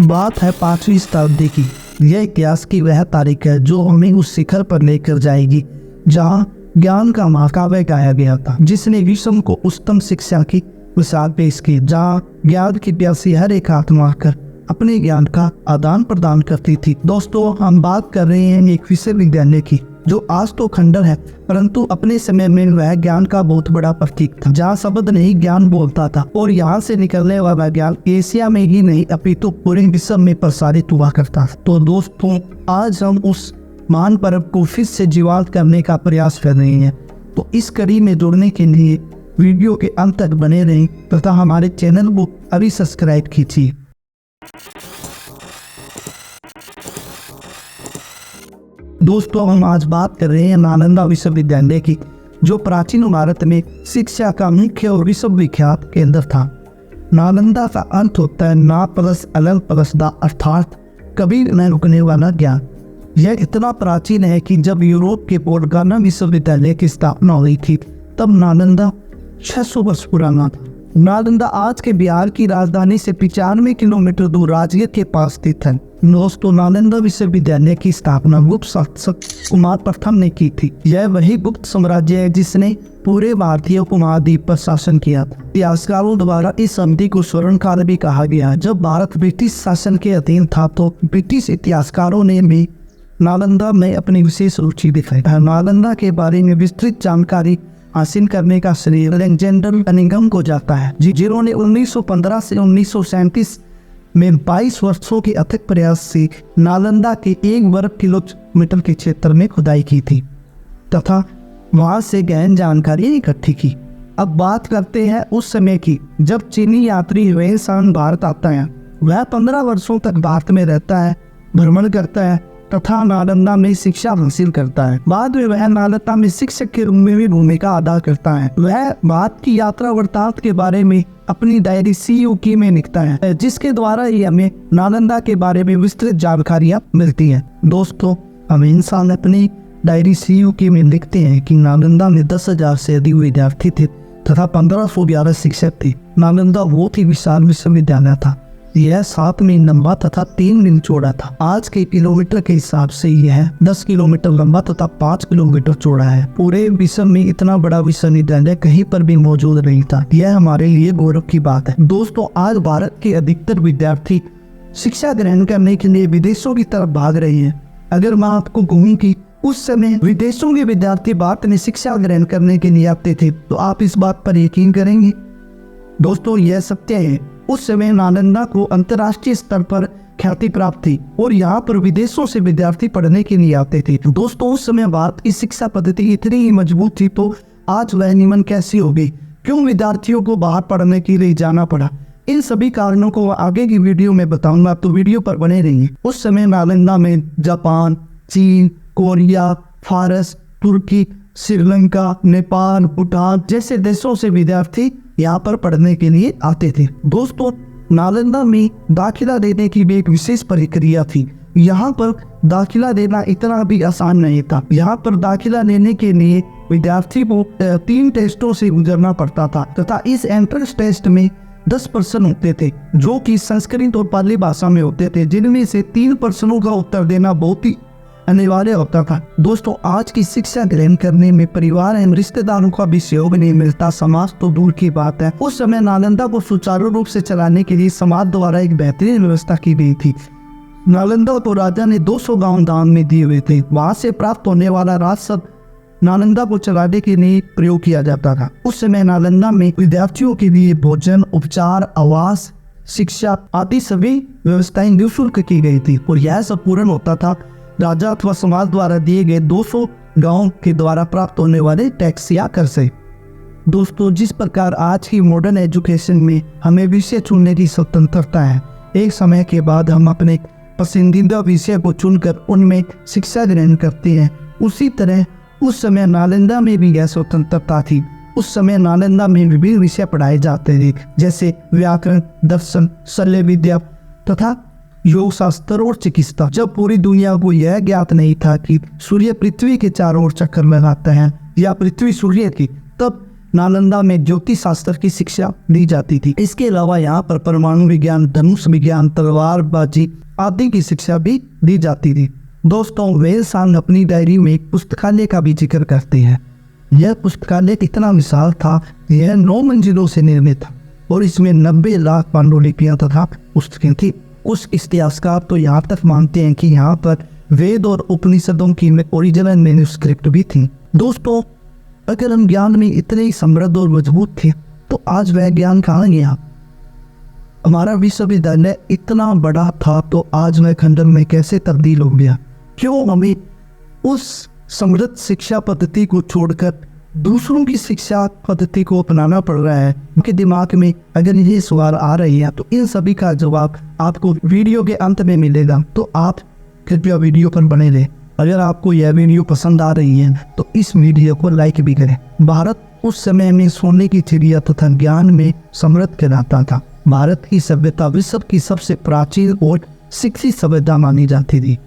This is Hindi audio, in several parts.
बात है 5वीं शताब्दी की। यह इतिहास की वह तारीख है जो हमें उस शिखर पर लेकर जाएगी जहां ज्ञान का महाकाव्य गाया गया था, जिसने विश्व को उत्तम शिक्षा की मिसाल पेश की, जहां ज्ञान की प्यासी हर एक आत्मा आकर अपने ज्ञान का आदान प्रदान करती थी। दोस्तों, हम बात कर रहे हैं एक विश्वविद्यालय की जो आज तो खंडर है, परंतु अपने समय में वह ज्ञान का बहुत बड़ा प्रतीक था, जहाँ शब्द नहीं ज्ञान बोलता था और यहाँ से निकलने वाला ज्ञान एशिया में ही नहीं अपितु पूरे विश्व में प्रसारित हुआ करता था। तो दोस्तों, आज हम उस महान पर्व को फिर से जीवंत करने का प्रयास कर रहे हैं। तो इस कड़ी में जुड़ने के लिए वीडियो के अंत तक बने रहें तथा हमारे चैनल को अभी सब्सक्राइब कीजिए। दोस्तों, हम आज बात कर रहे हैं नालंदा विश्वविद्यालय की, जो प्राचीन भारत में शिक्षा का मुख्य और विश्वविख्यात केंद्र था। नालंदा का अर्थ होता है ना प्लस अलग प्लस दा, अर्थात कभी न रुकने वाला ज्ञान। यह इतना प्राचीन है कि जब यूरोप के पोर्टगाना विश्वविद्यालय की स्थापना हुई थी तब नालंदा 600 वर्ष पुराना था। नालंदा आज के बिहार की राजधानी से 95 किलोमीटर दूर राजगीर के पास स्थित है। दोस्तों, नालंदा विश्वविद्यालय की स्थापना गुप्त शासक कुमार प्रथम ने की थी। यह वही गुप्त साम्राज्य है जिसने पूरे भारतीय उपमहाद्वीप पर शासन किया था। इतिहासकारों द्वारा इस अवधि को स्वर्ण काल भी कहा गया। जब भारत ब्रिटिश शासन के अधीन था तो ब्रिटिश इतिहासकारों ने भी नालंदा में अपनी विशेष रुचि दिखाई। नालंदा के बारे में विस्तृत जानकारी हासिल करने का श्रेय अलेक्जेंडर कनिंघम को जाता है, जिन्होंने 1915 से 1937 में 22 वर्षों के अथक प्रयास से नालंदा के 1 वर्ग किलोमीटर के क्षेत्र में खुदाई की थी तथा वहां से गहन जानकारी इकट्ठी की। अब बात करते हैं उस समय की जब चीनी यात्री हुएसान भारत आता है। वह 15 वर्षों तक भारत में रहता है, भ्रमण करता है तथा नालंदा में शिक्षा हासिल करता है। बाद में वह नालंदा में शिक्षक के रूप में भी भूमिका अदा करता है। वह भारत की यात्रा वृत्तांत के बारे में अपनी डायरी सीयूकी में लिखता है, जिसके द्वारा ही हमें नालंदा के बारे में विस्तृत जानकारियां मिलती हैं। दोस्तों, हम इंसान अपनी डायरी सीयूकी में लिखते हैं कि नालंदा में 10,000 से अधिक विद्यार्थी थे तथा 1511 शिक्षक थे। नालंदा बहुत ही विशाल विश्वविद्यालय था। यह 7 मील लंबा तथा 3 मील चौड़ा था। आज के किलोमीटर के हिसाब से यह 10 किलोमीटर लंबा तथा 5 किलोमीटर चौड़ा है। पूरे विश्व में इतना बड़ा विश्वविद्यालय कहीं पर भी मौजूद नहीं था। यह हमारे लिए गौरव की बात है। दोस्तों, आज भारत के अधिकतर विद्यार्थी शिक्षा ग्रहण करने के लिए विदेशों की तरफ भाग रहे हैं। अगर मैं आपको कहूं कि उस समय विदेशों के विद्यार्थी भारत में शिक्षा ग्रहण करने के लिए आते थे तो आप इस बात पर यकीन करेंगे? दोस्तों, यह सत्य है। उस समय नालंदा को अंतर्राष्ट्रीय स्तर पर ख्याति प्राप्त थी और यहाँ पर विदेशों से विद्यार्थी पढ़ने के लिए आते थे। दोस्तों, उस समय भारत की शिक्षा पद्धति इतनी ही मजबूत थी तो आज वह निमन कैसी होगी? क्यों विद्यार्थियों को बाहर पढ़ने के लिए जाना पड़ा? इन सभी कारणों को आगे की वीडियो में बताऊंगा, तो वीडियो पर बने रहिए। उस समय नालंदा में जापान, चीन, कोरिया, फारस, तुर्की, श्रीलंका, नेपाल, भूटान जैसे देशों से विद्यार्थी यहाँ पर पढ़ने के लिए आते थे। दोस्तों, नालंदा में दाखिला देने की भी एक विशेष प्रक्रिया थी। यहाँ पर दाखिला देना इतना भी आसान नहीं था। यहाँ पर दाखिला लेने के लिए विद्यार्थी को 3 टेस्टों से गुजरना पड़ता था तथा इस एंट्रेंस टेस्ट में 10 प्रश्न होते थे जो कि संस्कृत और पाली भाषा में होते थे, जिनमें से 3 प्रश्नों का उत्तर देना बहुत ही अनिवार्य होता था। दोस्तों, आज की शिक्षा ग्रहण करने में परिवार एवं रिश्तेदारों का भी सहयोग नहीं मिलता, समाज तो दूर की बात है। उस समय नालंदा को सुचारू रूप से चलाने के लिए समाज द्वारा एक बेहतरीन व्यवस्था की गई थी। नालंदा को राजा ने 200 गांव दान में दिए हुए थे। वहां से प्राप्त होने वाला राजस्व नालंदा को चलाने के लिए प्रयोग किया जाता था। उस समय नालंदा में विद्यार्थियों के लिए भोजन, उपचार, आवास, शिक्षा आदि सभी व्यवस्थाएं निःशुल्क की गई थी और यह सब पूर्ण होता था राजा अथवा समाज द्वारा दिए गए 200 गांव के द्वारा प्राप्त होने वाले टैक्स या कर से। दोस्तों, जिस प्रकार आज की मॉडर्न एजुकेशन में हमें विषय चुनने की स्वतंत्रता है, एक समय के बाद हम अपने पसंदीदा विषय को चुनकर उनमें शिक्षा ग्रहण करते हैं, उसी तरह उस समय नालंदा में भी यह स्वतंत्रता थी। उस समय नालंदा में विभिन्न विषय पढ़ाए जाते थे, जैसे व्याकरण, दर्शन, शल्य विद्या तथा योग शास्त्र और चिकित्सा। जब पूरी दुनिया को यह ज्ञात नहीं था कि सूर्य पृथ्वी के चारों ओर चक्कर लगाता है या पृथ्वी सूर्य की, तब नालंदा में ज्योतिष शास्त्र की शिक्षा दी जाती थी। इसके अलावा यहाँ पर परमाणु विज्ञान, धनुष विज्ञान, तलवारबाजी आदि की शिक्षा भी दी जाती थी। दोस्तों, वेलसांग अपनी डायरी में एक पुस्तकालय का भी जिक्र करते हैं। यह पुस्तकालय इतना विशाल था, यह 9 मंजिलों से निर्मित था और इसमें 90 लाख पांडुलिपियां तथा पुस्तकें थी। कुछ इतिहासकार तो यहाँ तक मानते हैं कि यहाँ पर वेद और उपनिषदों की ओरिजिनल मैन्युस्क्रिप्ट भी थी। दोस्तों, अगर हम ज्ञान में इतने ही समृद्ध और मजबूत थे तो आज वह ज्ञान कहाँ गया? हमारा विश्वविद्यालय इतना बड़ा था तो आज वह खंडन में कैसे तब्दील हो गया? क्यों हमें उस समृद्ध शिक्षा पद्धति को छोड़कर दूसरों की शिक्षा पद्धति को अपनाना पड़ रहा है? उनके दिमाग में अगर ये सवाल आ रही है तो इन सभी का जवाब आपको वीडियो के अंत में मिलेगा, तो आप कृपया वीडियो पर बने रहें। अगर आपको यह वीडियो पसंद आ रही है तो इस वीडियो को लाइक भी करें। भारत उस समय में सोने की चिड़िया तथा ज्ञान में समृद्ध कहलाता था। भारत की सभ्यता विश्व की सबसे प्राचीन और शिक्षित सभ्यता मानी जाती थी।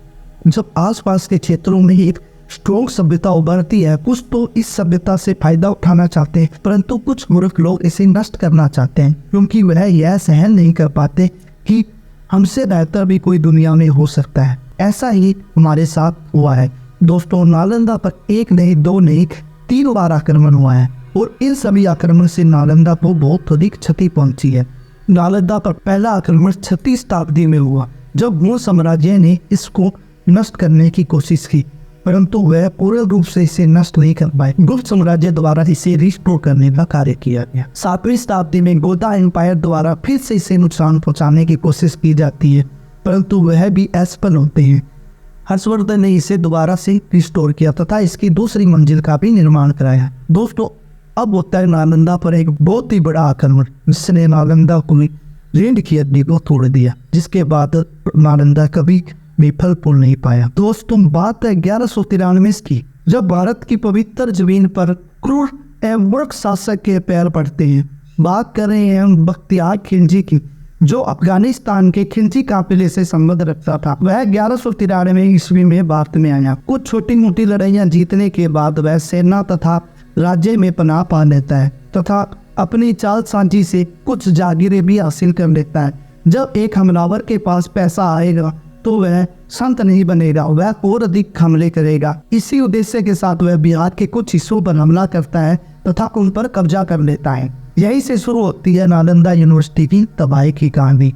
जब आसपास के क्षेत्रों में एक स्ट्रॉन्ग सभ्यता उभरती है, कुछ तो इस सभ्यता से फायदा उठाना चाहते हैं, परंतु कुछ मूर्ख लोग इसे नष्ट करना चाहते हैं, क्योंकि वह यह सहन नहीं कर पाते कि हमसे बेहतर भी कोई दुनिया में हो सकता है। ऐसा ही हमारे साथ हुआ है। दोस्तों, नालंदा पर 1 नहीं 2 नहीं 3 बार आक्रमण हुआ है और इन सभी आक्रमण से नालंदा को बहुत अधिक क्षति पहुंची है। नालंदा पर पहला आक्रमण 36 शताब्दी में हुआ, जब मूल साम्राज्य ने इसको नष्ट करने की कोशिश की, परंतु वह पूर्ण रूप से इसे नष्ट नहीं कर पाए। गुप्त साम्राज्य द्वारा इसे रिस्टोर करने का कार्य किया गया। 7वीं शताब्दी में गोदा एम्पायर द्वारा फिर से इसे नुकसान पहुंचाने की कोशिश की जाती है, परंतु वह भी असफल होते हैं। हर्षवर्धन ने इसे दोबारा से रिस्टोर किया तथा इसकी दूसरी मंजिल का भी निर्माण कराया। दोस्तों, अब होता है नालंदा पर एक बहुत ही बड़ा आक्रमण, जिसने नालंदा को रीढ़ की हड्डी को तोड़ दिया, जिसके बाद नालंदा कभी भी फल फूल नहीं पाया। दोस्तों, बात है 1193 की, जब भारत की पवित्र जमीन पर क्रूर एवं मूर्ख शासक के पैर पड़ते हैं। बात कर रहे हैं हम बख्तियार खिलजी की, जो अफगानिस्तान के खिलजी काफिले से संबंध रखता था। वह 1193 ईस्वी में भारत में आया। कुछ छोटी मोटी लड़ाइयां जीतने के बाद वह सेना तथा राज्य में पनाह पा लेता है तथा अपनी चाल साझी से कुछ जागीरें भी हासिल कर लेता है। जब एक हमलावर के पास पैसा आएगा तो वह संत नहीं बनेगा, वह और अधिक हमले करेगा। इसी उद्देश्य के साथ वह बिहार के कुछ हिस्सों पर हमला करता है तथा उन पर कब्जा कर लेता है। यही से शुरू होती है नालंदा यूनिवर्सिटी की तबाही की कहानी।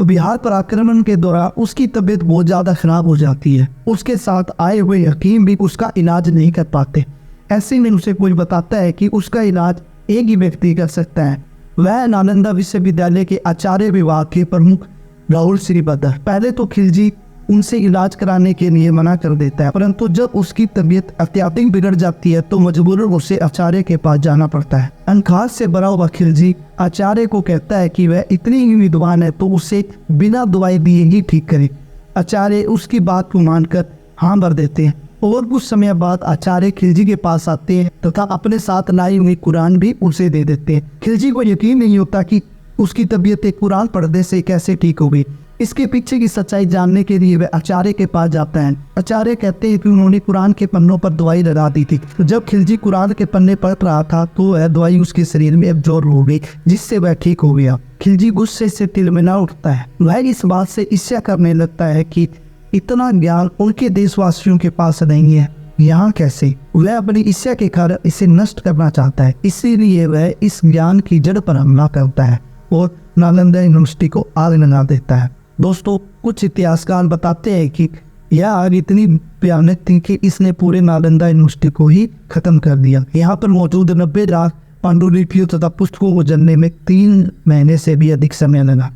बिहार पर आक्रमण के दौरान उसकी तबीयत बहुत ज़्यादा खराब हो जाती है। उसके साथ आए हुए हकीम भी उसका इलाज नहीं कर पाते। ऐसे में उसे कोई बताता है कि उसका इलाज एक ही व्यक्ति कर सकता है। वह नालंदा विश्वविद्यालय के आचार्य विभाग के प्रमुख राहुल श्रीभद्र। पहले तो खिलजी उनसे इलाज कराने के लिए मना कर देता है, परंतु जब उसकी तबीयत अत्यधिक बिगड़ जाती है तो मजबूरन उसे आचार्य के पास जाना पड़ता है। अनखास से बड़ा हुआ खिलजी आचार्य को कहता है कि वह इतनी ही विद्वान है तो उसे बिना दवाई दिए ही ठीक करे। आचार्य उसकी बात को मानकर हाँ भर देते हैं और कुछ समय बाद आचार्य खिलजी के पास आते हैं तथा अपने साथ लाई हुई कुरान भी उसे दे देते हैं। खिलजी को यकीन नहीं होता कि उसकी तबीयत एक कुरान पढ़ने से कैसे ठीक हो गई। इसके पीछे की सच्चाई जानने के लिए वह आचार्य के पास जाता है। आचार्य कहते हैं कि उन्होंने कुरान के पन्नों पर दवाई लगा दी थी। तो जब खिलजी कुरान के पन्ने पढ़ रहा था तो वह दवाई उसके शरीर में एब्जॉर्ब हो गई, जिससे वह ठीक हो गया। खिलजी गुस्से से तिलमिला उठता है। वह इस बात से ईर्ष्या करने लगता है कि इतना ज्ञान उनके देशवासियों के पास नहीं है, यहाँ कैसे। वह अपनी ईर्ष्या के कारण इसे नष्ट करना चाहता है, इसीलिए वह इस ज्ञान की जड़ पर हमला करता है और नालंदा यूनिवर्सिटी को आग लगा देता है। दोस्तों, कुछ इतिहासकार बताते हैं कि यह आग इतनी भयानक थी कि इसने पूरे नालंदा यूनिवर्सिटी को ही खत्म कर दिया। यहाँ पर मौजूद 90 लाख पांडुलिपियों तथा पुस्तकों को जलने में 3 महीने से भी अधिक समय लगा।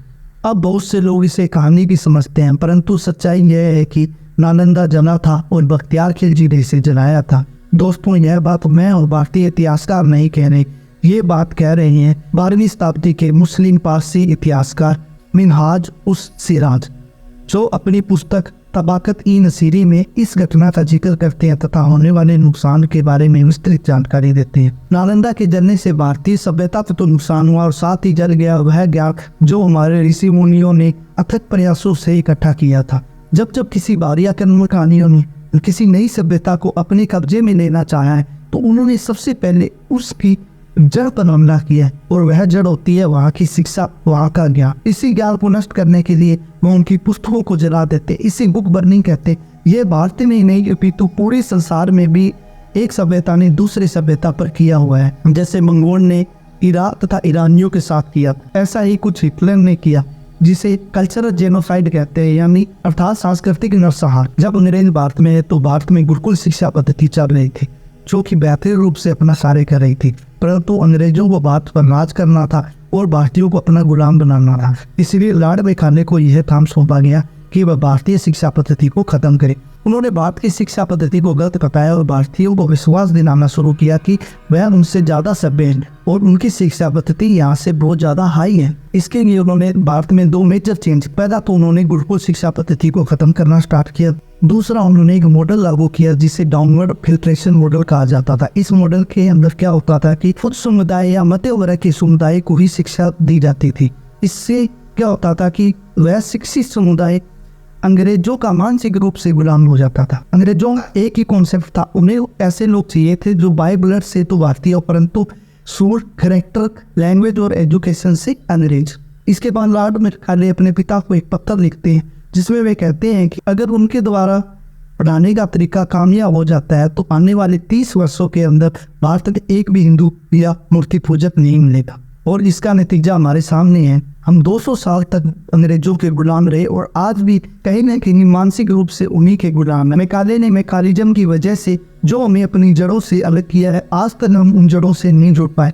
अब बहुत से लोग इसे कहानी भी समझते हैं, परंतु सच्चाई यह है कि नालंदा जला था और बख्तियार खिलजी ने इसे जलाया था। दोस्तों, यह बात मैं और भारतीय इतिहासकार नहीं कह रहे, ये बात कह रहे हैं 12वीं शताब्दी के मुस्लिम पारसी इतिहासकार मिनहाज उस सिराज, जो अपनी पुस्तक तबाकत ई नसीरी में इस घटना का जिक्र करते हैं तथा होने वाले नुकसान के बारे में विस्तृत जानकारी देते हैं। नालंदा के जलने से भारतीय सभ्यता को तो नुकसान हुआ और साथ ही जल गया वह ज्ञान जो हमारे ऋषि मुनियों ने अथक प्रयासों से इकट्ठा किया था। जब जब किसी भारी आक्रमणकारियों ने किसी नई सभ्यता को अपने कब्जे में लेना चाहा है तो उन्होंने सबसे पहले उसकी जड़ पर हमला किया और वह जड़ होती है वहाँ की शिक्षा, वहाँ का ज्ञान। इसी ज्ञान को नष्ट करने के लिए वो उनकी पुस्तकों को जला देते, इसी बुक बर्निंग कहते। ये भारत में ही नहीं अपितु पूरे संसार में भी एक सभ्यता ने दूसरी सभ्यता पर किया हुआ है। जैसे मंगोल ने इराक तथा ईरानियों के साथ किया, ऐसा ही कुछ हिटलर ने किया, जिसे कल्चरल जेनोसाइड कहते हैं, यानी अर्थात सांस्कृतिक नरसंहार। जब अंग्रेज भारत में है तो भारत में गुरुकुल शिक्षा पद्धति चल रही थी, जो कि बेहतर रूप से अपना कार्य कर रही थी, परंतु अंग्रेजों को भारत पर राज करना था और भारतीयों को अपना गुलाम बनाना था। इसलिए लॉर्ड मैकाले को यह काम सौंपा गया कि वह भारतीय शिक्षा पद्धति को खत्म करे। उन्होंने भारत की शिक्षा पद्धति को गलत बताया और भारतीयों को विश्वास दिलाना शुरू किया कि वह उनसे ज्यादा सभ्य है और उनकी शिक्षा पद्धति यहाँ से बहुत ज्यादा हाई है। इसके लिए उन्होंने भारत में दो मेजर चेंज, पहला तो उन्होंने गुरुकुल शिक्षा पद्धति को खत्म करना स्टार्ट किया, दूसरा उन्होंने एक मॉडल लागू किया जिसे डाउनवर्ड फिल्ट्रेशन मॉडल कहा जाता था। इस मॉडल के अंदर क्या होता था कि उच्च समुदाय या मध्य वर्ग के समुदाय को ही शिक्षा दी जाती थी। इससे क्या होता था कि वह शिक्षित समुदाय अंग्रेजों का मानसिक रूप से गुलाम हो जाता था। अंग्रेजों का एक ही कॉन्सेप्ट था, उन्हें ऐसे लोग चाहिए थे जो बाय ब्लड से तो भारतीय हो परंतु सोल, कैरेक्टर, लैंग्वेज और एजुकेशन से अंग्रेज। इसके बाद लॉर्ड मैकाले अपने पिता को एक पत्र लिखते हैं जिसमें वे कहते हैं कि अगर उनके द्वारा पढ़ाने का तरीका कामयाब हो जाता है तो आने वाले 30 वर्षों के अंदर भारत में एक भी हिंदू या मूर्ति पूजक नहीं मिलेगा। और इसका नतीजा हमारे सामने है। हम 200 साल तक अंग्रेजों के गुलाम रहे और आज भी कहीं न कहीं मानसिक रूप से उन्हीं के गुलाम है। मैकाले ने मैकालिज्म की वजह से जो हमें अपनी जड़ों से अलग किया है, आज तक हम उन जड़ों से नहीं जुड़ पाए।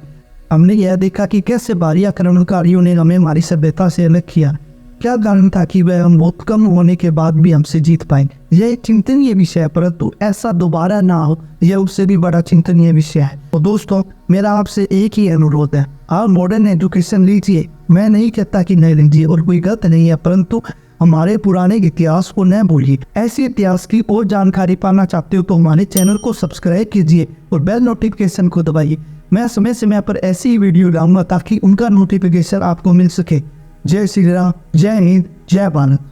हमने यह देखा कि कैसे बाहरी आक्रमणकारियों ने हमें हमारी सभ्यता से अलग किया। क्या कारण था कि वह हम बहुत कम होने के बाद भी हमसे जीत पाए। यह एक चिंतनीय विषय है, परंतु ऐसा दोबारा ना हो यह उससे भी बड़ा चिंतनीय विषय है। तो दोस्तों, मेरा आपसे एक ही अनुरोध है, आप मॉडर्न एजुकेशन लीजिए। मैं नहीं कहता कि नहीं लीजिए और कोई गलत नहीं है, परंतु हमारे पुराने इतिहास को न भूलिए। ऐसे इतिहास की और जानकारी पाना चाहते हो तो हमारे चैनल को सब्सक्राइब कीजिए और बेल नोटिफिकेशन को दबाइए। मैं समय समय पर ऐसी ही वीडियो लाऊंगा ताकि उनका नोटिफिकेशन आपको मिल सके। जय श्री राम, जय हिंद, जय भारत।